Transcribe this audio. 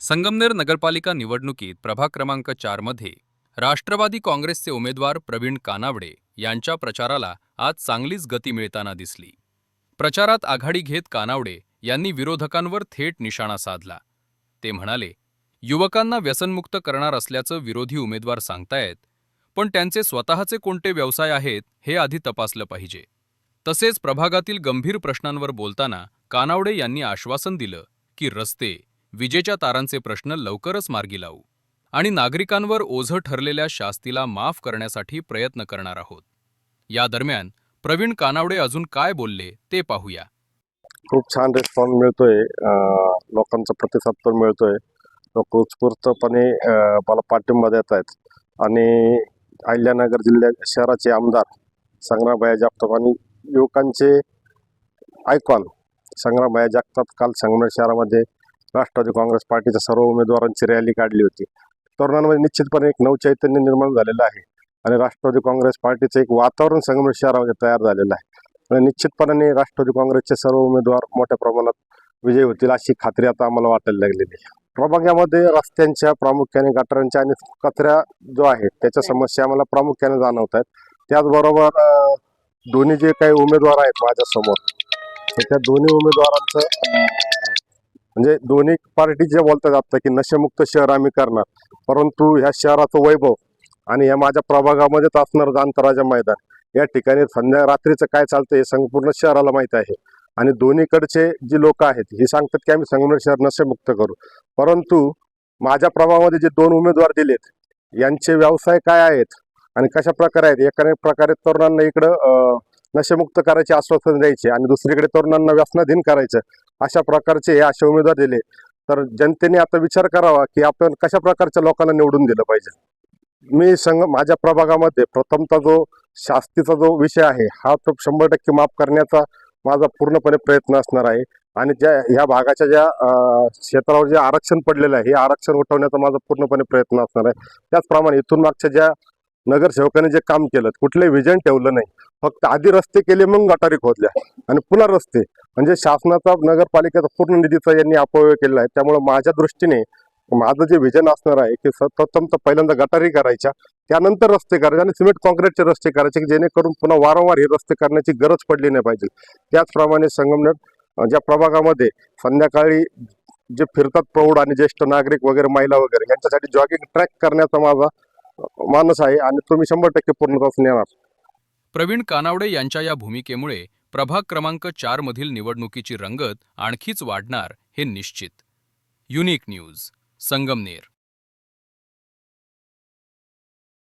संगमनेर नगरपालिका निवडणुकीत प्रभाग क्रमांक 4 मध्ये राष्ट्रवादी काँग्रेसचे उमेदवार प्रवीण कानावडे यांच्या प्रचाराला आज चांगलीच गती मिळताना दिसली। प्रचारात आघाडी घेत कानावडे यांनी विरोधकांवर थेट निशाणा साधला। ते म्हणाले, युवकांना व्यसनमुक्त करणार असल्याचं विरोधी उमेदवार सांगतायत, पण त्यांचे स्वतःचे कोणते व्यवसाय आहेत हे आधी तपासलं पाहिजे। तसेच प्रभागातील गंभीर प्रश्नांवर बोलताना कानावडे यांनी आश्वासन दिलं की रस्ते, विजेच्या तारांचे प्रश्न लवकरच मार्गी लावू आणि नागरिकांवर ओझं ठरलेल्या शास्तीला माफ करण्यासाठी प्रयत्न करणार आहोत। या दरम्यान प्रवीण कानावडे अजून काय बोलले ते पाहूया। खूप छान रिस्पॉन्स मिळतोय, लोकांचा प्रतिसाद पण मिळतोय। लोक उत्स्फूर्तपणे मला पाठिंबा देत आहेत आणि अहिल्यानगर शहराचे आमदार संग्रामभाई जगताप आणि युवकांचे आयकॉन संग्रामभाई जगताप काल संगमनेर शहरामध्ये राष्ट्रवादी काँग्रेस पार्टीच्या सर्व उमेदवारांची रॅली काढली होती। तरुणांमध्ये निश्चितपणे एक नवचैतन्य निर्माण झालेलं आहे आणि राष्ट्रवादी काँग्रेस पार्टीचं एक वातावरण संगमनेर शहरामध्ये तयार झालेलं आहे। निश्चितपणे राष्ट्रवादी काँग्रेसचे सर्व उमेदवार मोठ्या प्रमाणात विजयी होतील अशी खात्री आता आम्हाला वाटायला लागलेली आहे। प्रभागामध्ये रस्त्यांच्या, प्रामुख्याने गटारांच्या आणि कचरा जो आहे त्याच्या समस्या आम्हाला प्रामुख्याने जाणवत आहेत। त्याचबरोबर दोन्ही जे काही उमेदवार आहेत माझ्या समोर, त्या दोन्ही उमेदवारांचं म्हणजे दोन्ही पार्टी जे बोलतात जातं की नशेमुक्त शहर आम्ही करणार, परंतु ह्या शहराचं वैभव आणि या माझ्या प्रभागामध्येच असणारं अंतराजा मैदान या ठिकाणी संध्या रात्रीचं काय चालतं हे संपूर्ण शहराला माहीत आहे। आणि दोन्हीकडचे जी लोक आहेत हे सांगतात की आम्ही संगमनेर शहर नशेमुक्त करू, परंतु माझ्या प्रभागामध्ये जे दोन उमेदवार दिलेत यांचे व्यवसाय काय आहेत आणि कशा प्रकारे आहेत। एका प्रकारे तरुणांना इकडं नशेमुक्त करायचे आश्वासन द्यायचे आणि दुसरीकडे तरुणांना व्यसनाधीन करायचं, अशा प्रकारचे हे असे उमेदवार दिले तर जनतेने आता विचार करावा की आपण कशा प्रकारच्या लोकांना निवडून दिलं पाहिजे। मी माझ्या प्रभागामध्ये प्रथमतः जो शास्तीचा जो विषय आहे हा तो 100% माफ करण्याचा माझा पूर्णपणे प्रयत्न असणार आहे आणि ह्या भागाच्या ज्या क्षेत्रावर जे आरक्षण पडलेलं आहे हे आरक्षण उठवण्याचा माझा पूर्णपणे प्रयत्न असणार आहे। त्याचप्रमाणे इथून मागच्या ज्या नगरसेवकांनी जे काम केलं कुठले विजन ठेवलं नाही, फक्त आधी रस्ते केले मग गटारी खोदल्या आणि पुन्हा रस्ते, म्हणजे शासनाचा नगरपालिकेचा पूर्ण निधीचा यांनी अपव्यय केलेला आहे। त्यामुळे माझ्या दृष्टीने माझं जे विजन असणार आहे की प्रथमतः पहिल्यांदा गटारी करायच्या, त्यानंतर रस्ते करायचे आणि सिमेंट कॉन्क्रीटचे रस्ते करायचे की जेणेकरून पुन्हा वारंवार हे रस्ते करण्याची गरज पडली नाही पाहिजे। त्याचप्रमाणे संगमनेर ज्या प्रभागामध्ये संध्याकाळी जे फिरतात प्रौढ आणि ज्येष्ठ नागरिक वगैरे, महिला वगैरे यांच्यासाठी जॉगिंग ट्रॅक करण्याचा माझा मानस आहे आणि तो मी 100% पूर्णत्वास नेणार। प्रवीण कानावडे यांच्या या भूमिकेमुळे प्रभाग क्रमांक 4 मधील निवडणुकीची रंगत आणखीच वाढणार हे निश्चित। Unique news, Sangamner.